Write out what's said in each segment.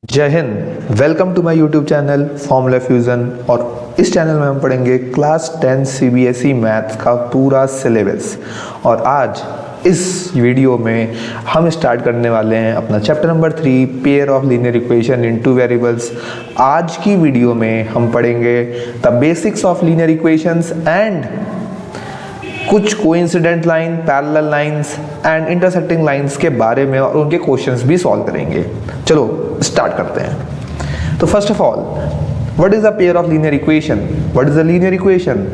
जय Hind. Welcome to my YouTube channel formula fusion. और इस चैनल में हम पढ़ेंगे क्लास 10 सीबीएसई मैथ्स का पूरा सिलेबस। और आज इस वीडियो में हम स्टार्ट करने वाले हैं अपना chapter number 3 pair of linear equation in two variables. आज की वीडियो में हम पढ़ेंगे the basics of linear equations and कुछ coincident line, parallel lines and intersecting lines के बारे में और उनके क्वेश्चंस भी सॉल्व करेंगे। चलो स्टार्ट करते हैं। तो first of all, what is a pair of linear equation? What is a linear equation?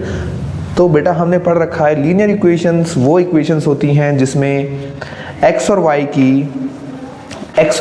तो बेटा हमने पढ़ रखा है लीनियर इक्वेशंस वो इक्वेशंस होती हैं जिसमें x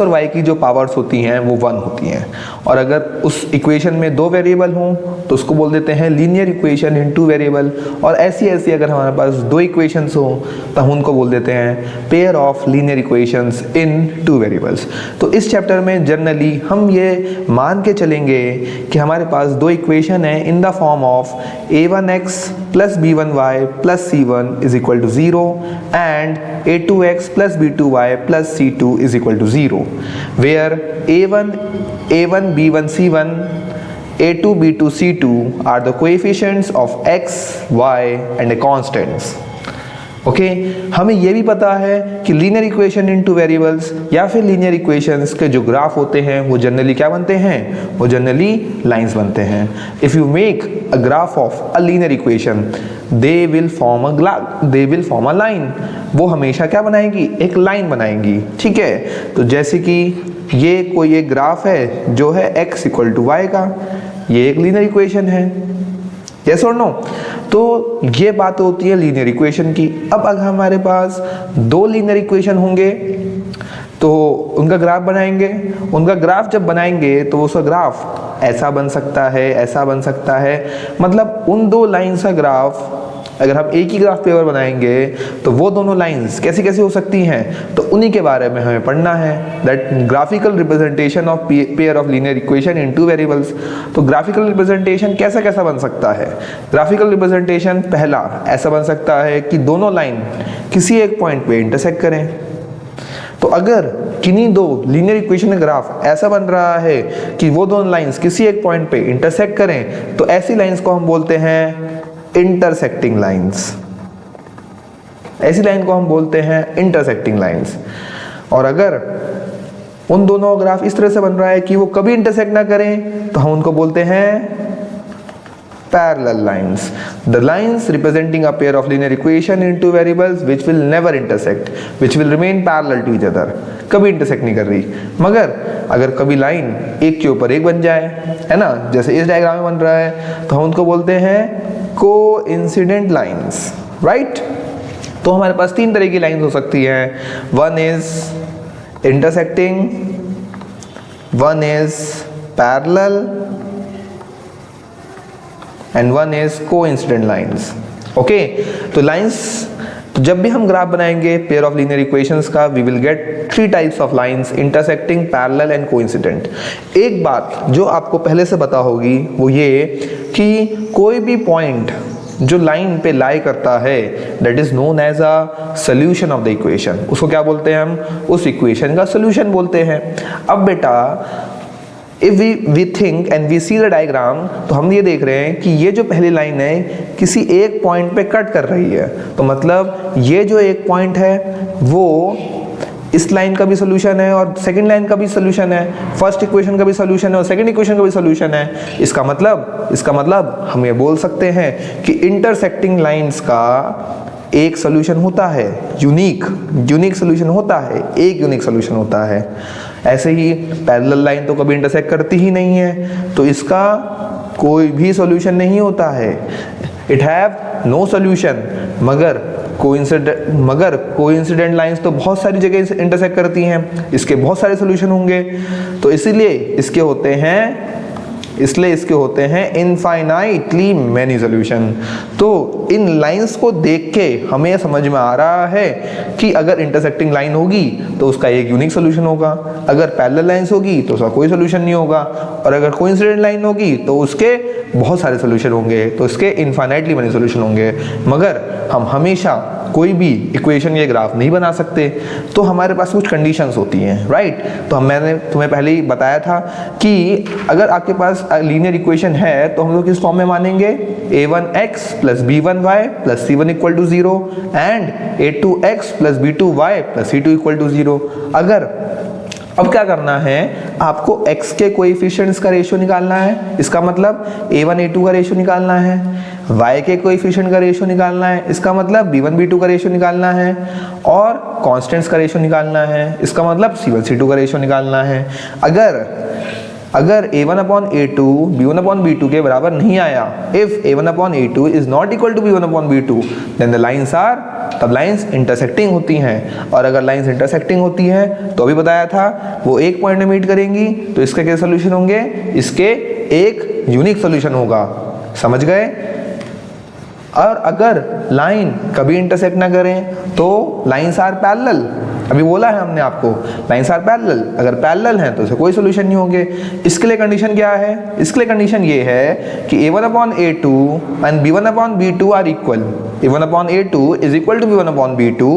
और y की जो पावर्स होती हैं वो 1 होती हैं। और अगर उस इक्वेशन में दो वेरिएबल हों तो उसको बोल देते हैं linear equation in two variable. और ऐसी अगर हमारे पास दो इक्वेशंस हो तो हम उनको बोल देते हैं pair of linear equations in two variables. तो इस चैप्टर में जनरली हम ये मान के चलेंगे कि हमारे पास दो इक्वेशन है in the form of a1x plus b1y plus c1 is equal to 0 and a2x plus b2y plus c2 is equal to 0, where a1 b1 c1 a2 b2 c2 are the coefficients of x, y and a constants. Okay हमें यह भी पता है कि linear equation in two variables या फिर linear equations के जो ग्राफ होते हैं वो जनरली क्या बनते हैं? वो जनरली लाइंस बनते हैं। If you make a graph of a linear equation they will form a line. वो हमेशा क्या बनाएंगी? एक लाइन बनाएंगी। ठीक है, तो जैसे कि ये कोई एक ग्राफ है जो है x इक्वल टू वाई का, ये एक लीनियर इक्वेशन है। यस और नो? तो ये बात होती है लीनियर इक्वेशन की। अब अगर हमारे पास दो लीनियर इक्वेशन होंगे तो उनका ग्राफ बनाएंगे। उनका ग्राफ जब बनाएंगे तो उसका ग्राफ ऐसा बन सकता है, ऐसा बन सकता है। मतलब उन दो लाइंस का ग्राफ अगर हम एक ही ग्राफ पेपर बनाएंगे तो वो दोनों लाइंस कैसी कैसी हो सकती हैं, तो उन्हीं के बारे में हमें पढ़ना है। That graphical representation of pair of linear equation in two variables. तो ग्राफिकल रिप्रेजेंटेशन कैसा कैसा बन सकता है? ग्राफिकल रिप्रेजेंटेशन पहला ऐसा बन सकता है कि दोनों लाइन किसी एक पॉइंट पे इंटरसेक्ट करें। तो अगर किन्हीं दो लीनियर इक्वेशन का ग्राफ ऐसा बन रहा है कि वो दोनों लाइंस किसी एक पॉइंट पे इंटरसेक्ट करें तो ऐसी लाइंस को हम बोलते हैं इंटरसेक्टिंग लाइंस। ऐसी लाइन को हम बोलते हैं इंटरसेक्टिंग लाइंस। और अगर उन दोनों ग्राफ इस तरह से बन रहा है कि वो कभी इंटरसेक्ट ना करें तो हम उनको बोलते हैं parallel lines. The lines representing a pair of linear equation in two variables which will never intersect, which will remain parallel to each other. कभी इंटरसेक्ट नहीं कर रही, मगर अगर कभी लाइन एक के ऊपर एक बन जाए, है ना, जैसे इस डायग्राम में बन रहा है, तो हम उनको बोलते हैं कोइंसिडेंट लाइंस। राइट? तो हमारे पास तीन तरह की लाइंस हो सकती हैं। One is intersecting, one is parallel and one is coincident lines. Okay, तो लाइंस, तो जब भी हम ग्राफ बनाएंगे पेयर ऑफ लीनियर इक्वेशंस का, we will get three types of lines, intersecting, parallel and coincident. एक बात जो आपको पहले से पता होगी वो ये कि कोई भी पॉइंट जो लाइन पे लाई करता है that is known as a solution of the equation. उसको क्या बोलते हैं हम? उस इक्वेशन का सोल्यूशन बोलते हैं। अब बेटा if we think and we see the diagram, तो हम ये देख रहे हैं कि ये जो पहली लाइन है किसी एक पॉइंट पे कट कर रही है। तो मतलब ये जो एक पॉइंट है वो इस लाइन का भी सोल्यूशन है और सेकंड लाइन का भी सोल्यूशन है, फर्स्ट इक्वेशन का भी सोल्यूशन है और सेकंड इक्वेशन का भी सोल्यूशन है। इसका मतलब हम ये बोल सकते हैं कि इंटरसेक्टिंग लाइंस का एक सोल्यूशन होता है, यूनिक सोल्यूशन होता है, एक यूनिक सोल्यूशन होता है। ऐसे ही पैरेलल लाइन तो कभी इंटरसेक्ट करती ही नहीं है, तो इसका कोई भी सॉल्यूशन नहीं होता है। It have no solution. मगर कोइंसिडेंट लाइंस तो बहुत सारी जगह इंटरसेक्ट करती हैं, इसके बहुत सारे सॉल्यूशन होंगे। तो इसीलिए इसके होते हैं इसलिए इसके होते हैं इनफाइनाइटली मैनी सॉल्यूशन। तो इन लाइंस को देख के हमें समझ में आ रहा है कि अगर इंटरसेक्टिंग लाइन होगी तो उसका एक यूनिक सोल्यूशन होगा, अगर पैरेलल लाइंस होगी तो उसका कोई सोल्यूशन नहीं होगा, और अगर कोइंसिडेंट लाइन होगी तो उसके बहुत सारे सोल्यूशन होंगे, तो इसके इनफाइनाइटली मैनी सोल्यूशन होंगे। मगर हम हमेशा कोई भी इक्वेशन या ग्राफ नहीं बना सकते, तो हमारे पास कुछ कंडीशंस होती हैं, राइट। तो मैंने तुम्हें पहले ही बताया था कि अगर आपके पास लीनियर इक्वेशन है तो हम लोग किस फॉर्म में मानेंगे, a1x plus b1y plus c1 equal to 0 and a2x plus b2y plus c2 equal to 0। अगर अब क्या करना है, आपको x के कोएफिशिएंट्स का रेशियो निकालना है, इसका मतलब a1 a2 का रेशियो निकालना है, y के कोएफिशिएंट का रेशियो निकालना है, इसका मतलब b1 b2 का रेशियो निकालना है, और कांस्टेंट्स का रेशियो निकालना है, इसका मतलब c1 c2 का रेशियो निकालना है। अगर a1 upon a2 b1 upon b2 के बराबर नहीं आया, if a1 upon a2 is not equal to b1 upon b2 then the lines are, तब लाइंस इंटरसेक्टिंग होती हैं, और अगर लाइंस इंटरसेक्टिंग होती हैं तो अभी बताया था वो एक पॉइंट में मीट करेंगी, तो इसके क्या सोल्यूशन होंगे, इसके एक यूनिक सोल्यूशन होगा, समझ गए। और अगर लाइन कभी इंटरसेक्ट ना करें तो लाइंस आर पैरेलल, अभी बोला है हमने आपको लाइंस आर पैरेलल, अगर पैरेलल हैं तो उसे कोई सोल्यूशन नहीं होंगे। इसके लिए कंडीशन क्या है, इसके लिए कंडीशन ये है कि a1 upon a2 and b1 upon b2 are equal, a1 upon a2 is equal to b1 upon b2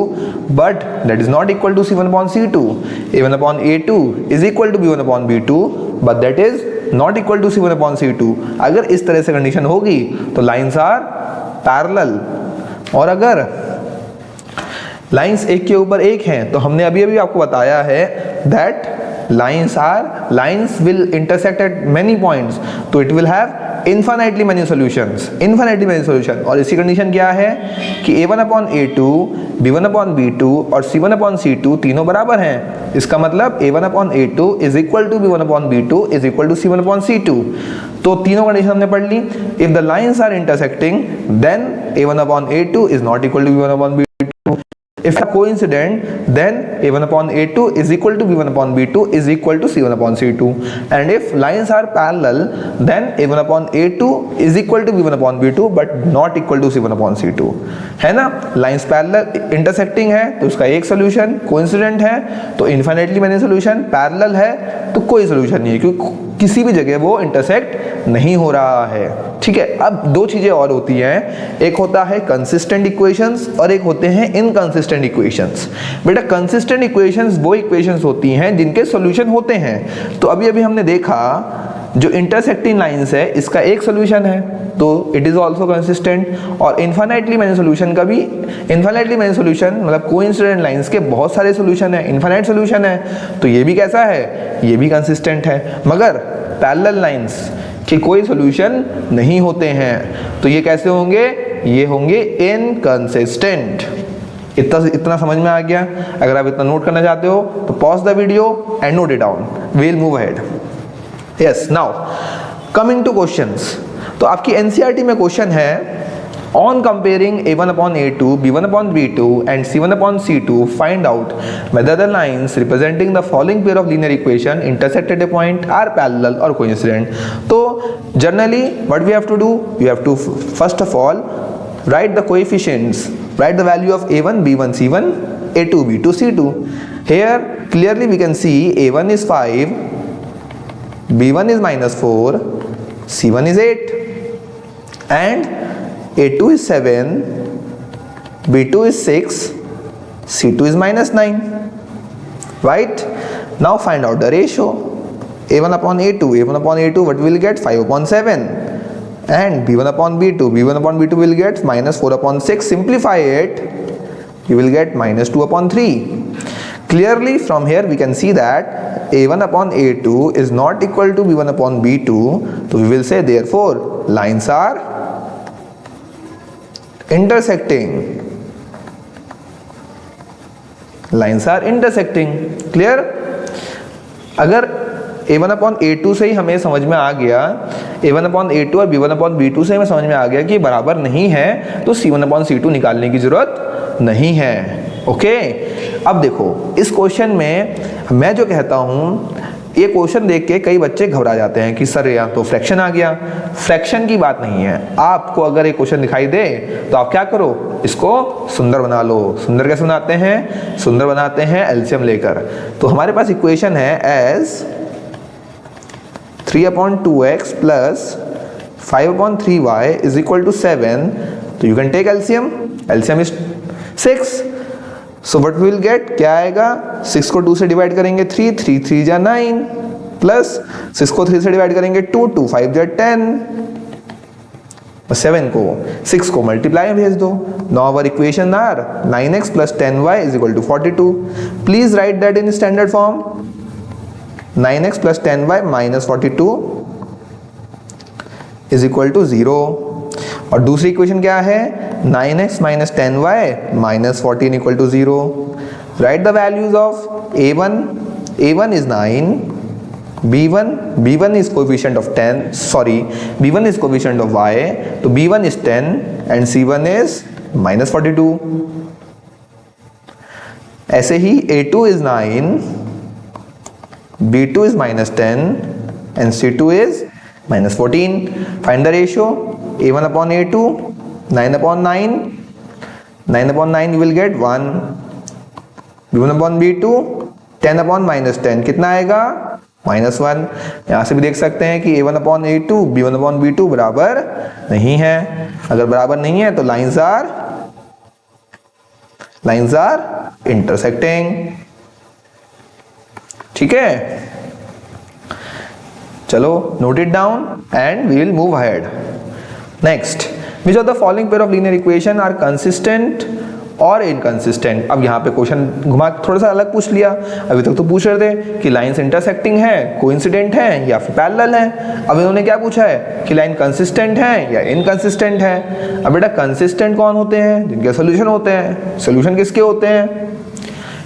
but that is not equal to c1 upon c2, a1 upon a2 is equal to b1 upon b2 but that is not equal to c1 upon c2। अगर इस तरह से condition होगी तो lines are parallel, और अगर lines एक के ऊपर एक हैं तो हमने अभी आपको बताया है that lines will intersect at many points, तो it will have infinitely many solution. और इसी कंडीशन क्या है कि a1 upon a2, b1 upon b2 और c1 upon c2 तीनों बराबर हैं, इसका मतलब a1 upon a2 is equal to b1 upon b2 is equal to c1 upon c2। तो तीनों कंडीशन हमने पढ़ ली। If the lines are intersecting then a1 upon a2 is not equal to b1 upon b2। If they are coincident, then a1 upon a2 is equal to b1 upon b2 is equal to c1 upon c2, and if lines are parallel, then a1 upon a2 is equal to b1 upon b2 but not equal to c1 upon c2, है ना। Lines parallel intersecting है तो उसका एक solution, coincident है तो infinitely many solution, parallel है तो कोई सोल्यूशन नहीं है क्योंकि किसी भी जगह वो इंटरसेक्ट नहीं हो रहा है, ठीक है। अब दो चीजें और होती हैं, एक होता है कंसिस्टेंट इक्वेशंस और एक होते हैं इनकंसिस्टेंट इक्वेशंस। बेटा कंसिस्टेंट इक्वेशंस वो इक्वेशंस होती हैं जिनके सॉल्यूशन होते हैं। तो अभी हमने देखा जो इंटरसेक्टिंग लाइंस है इसका एक सोल्यूशन है तो इट इज ऑल्सो कंसिस्टेंट, और इनफाइनाइटली मैनी सोल्यूशन का भी, इनफाइनाइटली मैनी सोल्यूशन मतलब कोइंसिडेंट लाइंस के बहुत सारे सोल्यूशन है, इनफाइनाइट सोल्यूशन है, तो ये भी कैसा है, ये भी कंसिस्टेंट है। मगर पैरेलल लाइंस के कोई सोल्यूशन नहीं होते हैं, तो ये कैसे होंगे, ये होंगे इनकंसिस्टेंट। इतना समझ में आ गया। अगर आप इतना नोट करना चाहते हो तो pause the video and note it down, we will move ahead. Yes, now coming to questions. तो आपकी एनसीईआरटी में क्वेश्चन है on comparing a1 upon a2, b1 upon b2 and c1 upon c2 find out whether the lines representing the following pair of linear equation intersect at a point are parallel or coincident। तो generally what we have to do, we have to first of all write the coefficients, write the value of a1 b1 c1, a2 b2 c2। Here clearly we can see a1 is 5, b1 is -4, c1 is 8 and a2 is 7, b2 is 6, c2 is -9, right? Now find out the ratio, a1 upon a2 what will get, 5 upon 7, and b1 upon b2 will get -4 upon 6, simplify it, you will get -2 upon 3. Clearly from here we can see that a1 upon a2 is not equal to b1 upon b2, so we will say therefore lines are intersecting, lines are intersecting। clear? अगर a1 upon a2 से ही हमें समझ में आ गया, a1 upon a2 और b1 upon b2 से हमें समझ में आ गया कि बराबर नहीं है, तो c1 upon c2 निकालने की जरूरत नहीं है। ओके, अब देखो इस क्वेश्चन में मैं जो कहता हूं ये क्वेश्चन देख के कई बच्चे घबरा जाते हैं कि सर यहाँ तो फ्रैक्शन आ गया। फ्रैक्शन की बात नहीं है, आपको अगर ये क्वेश्चन दिखाई दे तो आप क्या करो, इसको सुंदर बना लो। सुंदर कैसे बनाते हैं, सुंदर बनाते हैं एलसीएम लेकर। तो हमारे पास इक्वेशन है as 3/2x plus 5/3y is equal to 7। तो you can take LCM, LCM is 6। So what will get, क्या आएगा, 6 को 2 से डिवाइड करेंगे 3, 3 3 जा 9 प्लस 6 को 3 से डिवाइड करेंगे 2, 2 5 जा 10, 7 को 6 को मल्टीप्लाई भेज दो। Now our equation are 9x plus 10y is equal to 42। Please write that in standard form. 9x plus 10y minus 42 is equal to 0। और दूसरी इक्वेशन क्या है, 9x minus 10y minus 14 equal to 0। Write the values of a1, a1 is 9, b1 is coefficient of 10, sorry, b1 is coefficient of y, तो b1 is 10 and c1 is minus 42। ऐसे ही a2 is 9, b2 is minus 10 and c2 is minus 14। Find the ratio a1 upon a2, 9 upon 9, 9 upon 9 you will get 1, b1 upon b2, 10 upon minus 10 कितना आएगा, -1। यहाँ से भी देख सकते हैं कि a1 upon a2, b1 upon b2 बराबर नहीं है। अगर बराबर नहीं है तो लाइंस आर इंटरसेक्टिंग। ठीक है, चलो note it down and we will move ahead. Next, which of the following pair of linear equation are consistent और इनकंसिस्टेंट। अब यहाँ पे क्वेश्चन घुमा थोड़ा सा अलग पूछ लिया। अभी तक तो पूछ रहे थे कि लाइंस इंटरसेक्टिंग है, कोइंसिडेंट है या फिर पैरेलल है। अब इन्होंने क्या पूछा है कि लाइन कंसिस्टेंट है या इनकंसिस्टेंट है। अब बेटा कंसिस्टेंट कौन होते हैं, जिनके सोल्यूशन होते हैं। सोल्यूशन किसके होते हैं,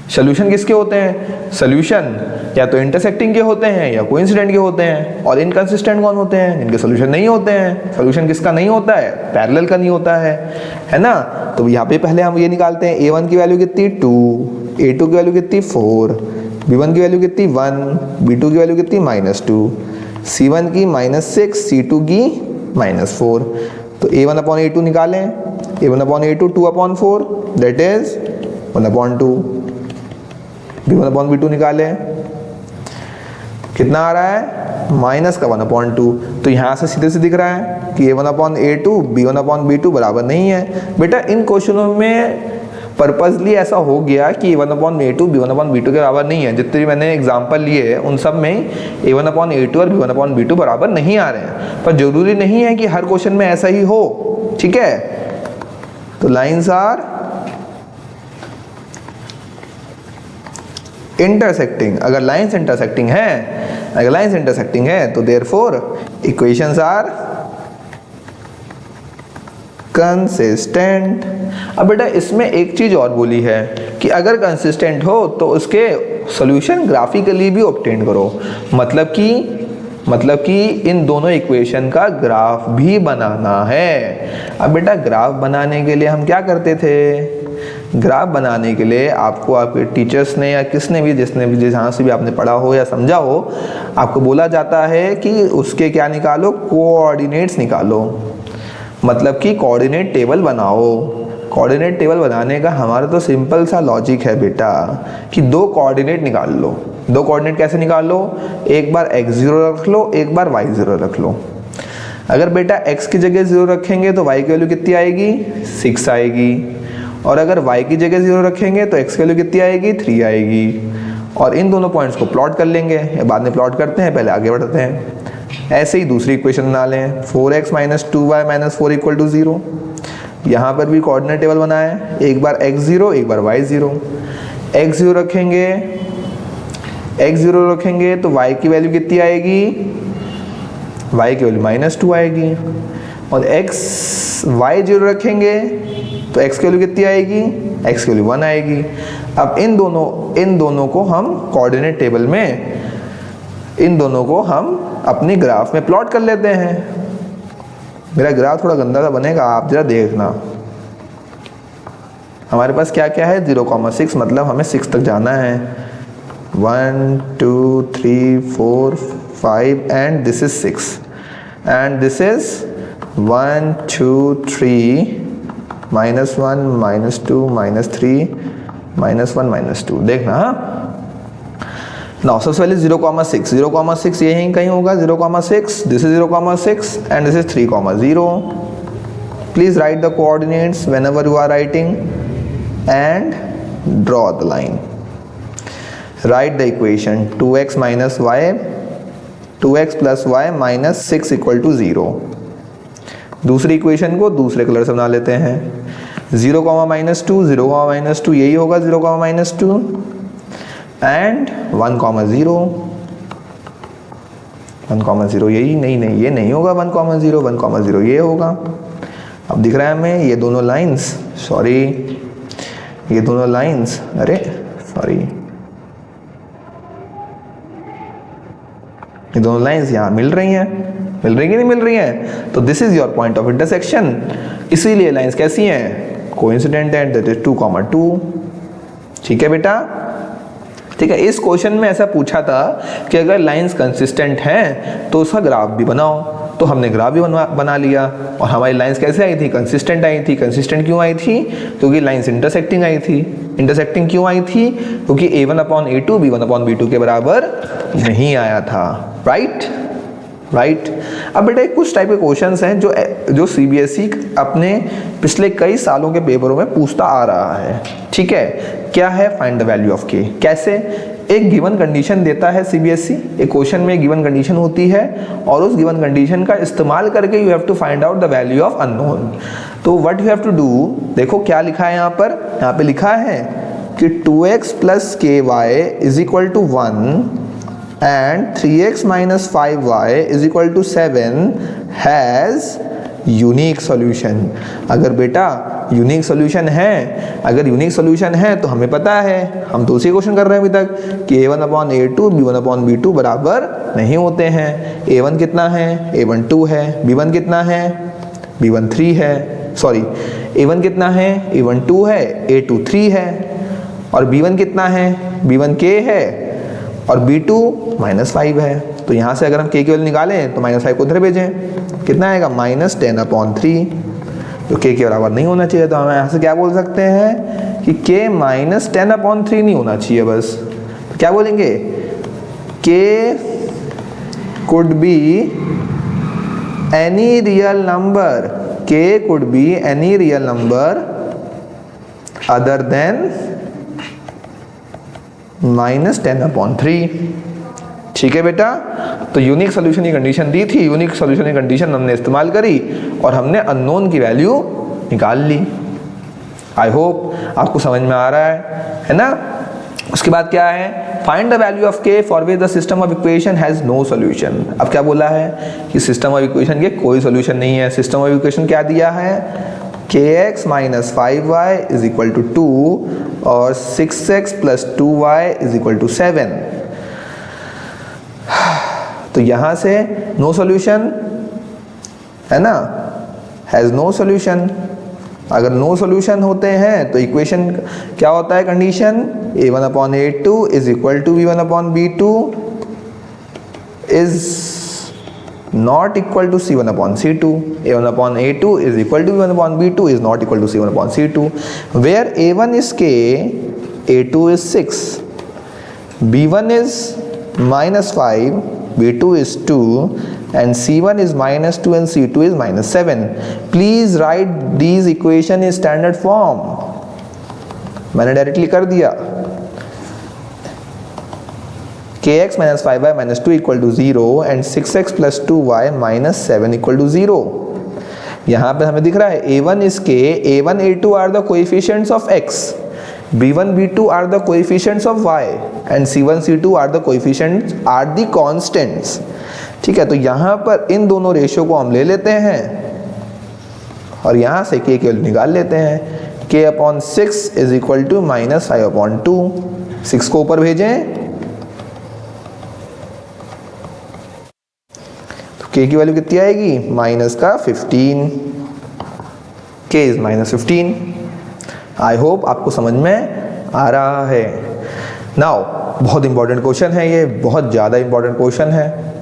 सोल्यूशन किसके होते हैं, सोल्यूशन या तो इंटरसेक्टिंग के होते हैं या कोइंसिडेंट के होते हैं। और इनकंसिस्टेंट कौन होते हैं, जिनके सोल्यूशन नहीं होते हैं। सोल्यूशन किसका नहीं होता है, पैरेलल का नहीं होता है ना। तो यहाँ पे पहले हम ये निकालते हैं, a1 की वैल्यू कितनी 2, a2 की वैल्यू कितनी 4, b1 की वैल्यू कितनी 1, b2 की वैल्यू कितनी -2, c1 की -6, c2 की -4। तो a1 अपॉन a2 निकालें, a1 upon a2 2 upon 4 that is 1 upon 2। b1 upon b2 निकालें, कितना आ रहा है, माइनस का 1 अपॉन 2। तो यहाँ से सीधे से दिख रहा है कि a1 upon a2 b1 upon b2 बराबर नहीं है। बेटा इन क्वेश्चनों में पर्पसली ऐसा हो गया कि a1 upon a2 b1 upon b2 के बराबर नहीं है। जितने भी मैंने एग्जाम्पल लिए उन सब में a1 अपॉन a2 और b1 अपॉन b2 बराबर नहीं आ रहे हैं। पर जरूरी नहीं है कि हर क्वेश्चन में ऐसा ही हो। ठीक है, तो लाइन्स आर इंटरसेक्टिंग। अगर लाइंस इंटरसेक्टिंग है तो देयरफॉर इक्वेशंस आर कंसिस्टेंट। अब बेटा इसमें एक चीज और बोली है कि अगर कंसिस्टेंट हो तो उसके सॉल्यूशन ग्राफिकली भी ऑब्टेन करो। मतलब कि इन दोनों इक्वेशन का ग्राफ भी बनाना है। अब बेटा ग्राफ बनाने के लिए हम क्या करते थे, ग्राफ बनाने के लिए आपको आपके टीचर्स ने या जिसने भी जहाँ से भी आपने पढ़ा हो या समझा हो, आपको बोला जाता है कि उसके क्या निकालो, कोऑर्डिनेट्स निकालो। मतलब कि कोऑर्डिनेट टेबल बनाओ। कोऑर्डिनेट टेबल बनाने का हमारा तो सिंपल सा लॉजिक है बेटा कि 2 कोऑर्डिनेट निकाल लो। 2 कोऑर्डिनेट कैसे निकाल लो, एक बार x0 रख लो, एक बार y0 रख लो। अगर बेटा x की जगह 0 रखेंगे तो y की वैल्यू कितनी आएगी, 6 आएगी। और अगर y की जगह 0 रखेंगे तो x की वैल्यू कितनी आएगी, 3 आएगी। और इन दोनों पॉइंट्स को प्लॉट कर लेंगे, बाद में प्लॉट करते हैं, पहले आगे बढ़ते हैं। ऐसे ही दूसरी इक्वेशन बना लें, 4x minus 2y minus 4 equal to 0। यहाँ पर भी कोऑर्डिनेट टेबल बनाए, एक बार x0 एक बार y0। x0 रखेंगे तो y की वैल्यू कितनी आएगी, y की वैल्यू -2 आएगी। और y0 रखेंगे तो x की वैल्यू कितनी आएगी, x की वैल्यू 1 आएगी। अब इन दोनों को हम कोऑर्डिनेट टेबल में, इन दोनों को हम अपनी ग्राफ में प्लॉट कर लेते हैं। मेरा ग्राफ थोड़ा गंदा सा बनेगा, आप जरा देखना। हमारे पास क्या क्या है, 0,6, मतलब हमें 6 तक जाना है। 1 2 3 4 5 and this is 6 and this is 1 2 3 -1 -2 -3 -1 -2 देखना। नाउ सबसे पहले 0,6 0,6 यहीं कहीं होगा 0,6 this is 0,6 and this is 3,0। Please write the coordinates whenever you are writing and draw the line. Write the equation 2x minus y 2x plus y minus 6 equal to 0। दूसरी equation को दूसरे colour से बना लेते हैं। 0, -2 0, -2 यही होगा 0, -2 and 1, 0 1, 0 यही नहीं ये नहीं होगा 1, 0 1, 0 ये होगा। अब दिख रहा है हमें ये दोनों लाइंस सॉरी ये दोनों लाइंस अरे सॉरी ये दोनों लाइंस यहाँ मिल रही हैं कि नहीं मिल रही हैं? तो this is your point of intersection. इसीलिए लाइंस कैसी हैं? कोइंसिडेंट है, दैट इज 2, 2। ठीक है बेटा, ठीक है। इस क्वेश्चन में ऐसा पूछा था कि अगर लाइंस कंसिस्टेंट हैं तो उसका ग्राफ भी बनाओ, तो हमने ग्राफ भी बना लिया और हमारी लाइंस कैसे आई थी? कंसिस्टेंट आई थी। कंसिस्टेंट क्यों आई थी? क्योंकि लाइंस इंटरसेक्टिंग आई थी। इंटरसेक्टिंग क्यों आई थी? क्योंकि a1/a2 b1/b2 के बराबर नहीं आया था। राइट। अब बेटा कुछ टाइप के क्वेश्चंस हैं जो सीबीएसई अपने पिछले कई सालों के पेपरों में पूछता आ रहा है। ठीक है, क्या है? फाइंड द वैल्यू ऑफ के। कैसे? एक गिवन कंडीशन देता है सीबीएसई, एक क्वेश्चन में एक गिवन कंडीशन होती है और उस गिवन कंडीशन का इस्तेमाल करके you have to find out the value of unknown. तो what you have to do, देखो क्या लिखा है यहाँ पे लिखा है कि 2x + ky = 1 and 3x - 5y = 7 has unique solution. अगर बेटा यूनिक सॉल्यूशन है तो हमें पता है, हम तो उसी क्वेश्चन कर रहे हैं अभी तक कि a1/a2 b1/b2 बराबर नहीं होते हैं। a1 कितना है? a1 2 है। b1 कितना है? b1 3 है। सॉरी, a1 कितना है? a1 2 है। a2 3 है। और b1 कितना है? b1 k है और b2 -5 है। तो यहाँ से अगर हम k की वैल्यू निकालें तो -5 को उधर भेजें, कितना आएगा? -10/3, जो k के बराबर नहीं होना चाहिए। तो हम यहाँ से क्या बोल सकते हैं कि k -10/3 नहीं होना चाहिए। बस तो क्या बोलेंगे? k could be any real number, k could be any real number other than -10/3। ठीक है बेटा, तो यूनिक सॉल्यूशन की कंडीशन दी थी, यूनिक सॉल्यूशन की कंडीशन हमने इस्तेमाल करी और हमने अननोन की वैल्यू निकाल ली। आई होप आपको समझ में आ रहा है ना? उसके बाद क्या है? Find the value of k for which the system of equation has no solution. अब क्या बोला है कि सिस्टम ऑफ इक्वेशन के कोई सॉल्यूशन नहीं है। सिस्टम ऑफ इक्वेशन क्या दिया है? kx - 5y = 2 और 6x + 2y = 7। तो यहां से नो सॉल्यूशन है ना, हैज नो सॉल्यूशन। अगर नो सॉल्यूशन होते हैं तो इक्वेशन क्या होता है? Condition a1/a2 = b1/b2 is not equal to c1/c2। a1/a2 = b1/b2 is not equal to c1/c2, where a1 is k, a2 is 6, b1 is -5, b2 is 2 and c1 is -2 and c2 is -7। Please write these equation in standard form। मैंने directly कर दिया। kx - 5y - 2 = 0 and 6x + 2y - 7 = 0। यहाँ पे हमें दिख रहा है a1 is k, a1 a2 are the coefficients of x, b1 b2 are the coefficients of y and c1 c2 are the coefficients are the constants। ठीक है, तो यहाँ पर इन दोनों रेशियो को हम ले लेते हैं और यहाँ से k की वैल्यू निकाल लेते हैं। k/6 = -5/2। 6 को ऊपर भेजें k की वैल्यू कितनी आएगी? -15। k is -15। आई होप आपको समझ में आ रहा है। नाउ बहुत इंपॉर्टेंट क्वेश्चन है ये, बहुत ज़्यादा इंपॉर्टेंट क्वेश्चन है,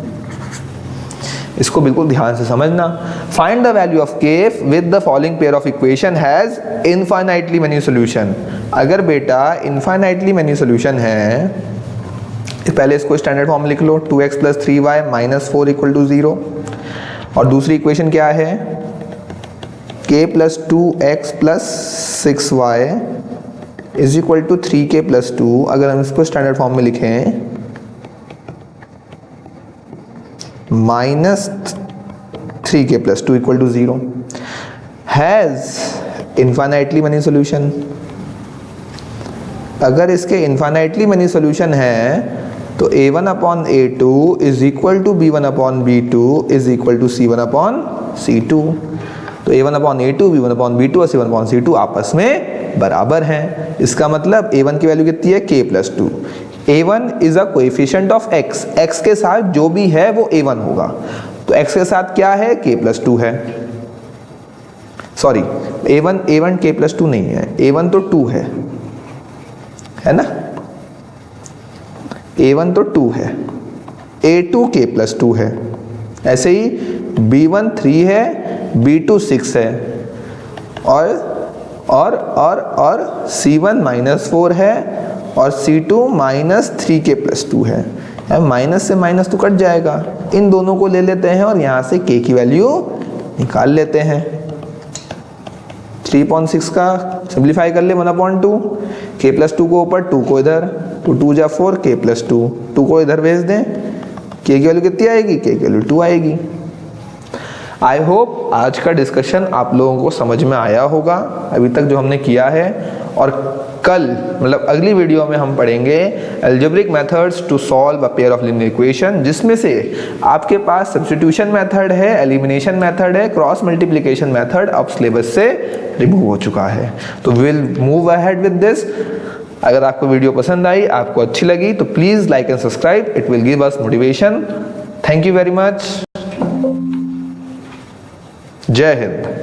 इसको बिल्कुल ध्यान से समझना। फाइंड द वैल्यू ऑफ के with the following pair of equation has infinitely many solution. अगर बेटा इनफाइनाइटली मेनी सॉल्यूशन है, पहले इसको स्टैंडर्ड फॉर्म लिख लो, 2x + 3y - 4 = 0। और दूसरी इक्वेशन क्या है, k + 2x + 6y = 3k + 2। अगर हम इसको स्टैंडर्ड फॉर्म में लिखें, -3k + 2 = 0 has infinitely money solution. अगर इसके इनफाइनाइटली मनी सॉल्यूशन है तो a1/a2 = b1/b2 = c1/c2। तो a1/a2, b1/b2 और c1/c2 आपस में बराबर हैं। इसका मतलब a1 की वैल्यू कितनी है, k + 2। a1 is a coefficient of x, x के साथ जो भी है वो a1 होगा। तो x के साथ क्या है, k + 2 है। सॉरी, a1 k + 2 नहीं है, a1 तो 2 है ना, a1 तो 2 है, a2 k + 2 है। ऐसे ही b1 3 है, b2 6 है, और c1 -4 है और c2 -3k + 2 है। माइनस से माइनस तो कट जाएगा, इन दोनों को ले लेते हैं और यहाँ से k की वैल्यू निकाल लेते हैं। 3.6 का सिंप्लीफाई कर ले 1/2, k + 2 को ऊपर, 2 को इधर, 2 2 जा 4, k + 2, 2 को इधर भेज दें, k की वैल्यू कितनी आएगी, k की वैल्यू 2 आएगी। आई होप आज का डिस्कशन आप लोगों को समझ में आया होगा अभी तक जो हमने किया है। और कल मतलब अगली वीडियो में हम पढ़ेंगे algebraic methods to solve a pair of linear equation, जिसमें से आपके पास सब्स्टिट्यूशन मेथड है, एलिमिनेशन मेथड है, क्रॉस मल्टीप्लिकेशन मेथड अब सिलेबस से रिमूव हो चुका है। तो we will move ahead with this. अगर आपको वीडियो पसंद आई, आपको अच्छी लगी, तो please like and subscribe, it will give us motivation. Thank you very much. जय हिंद।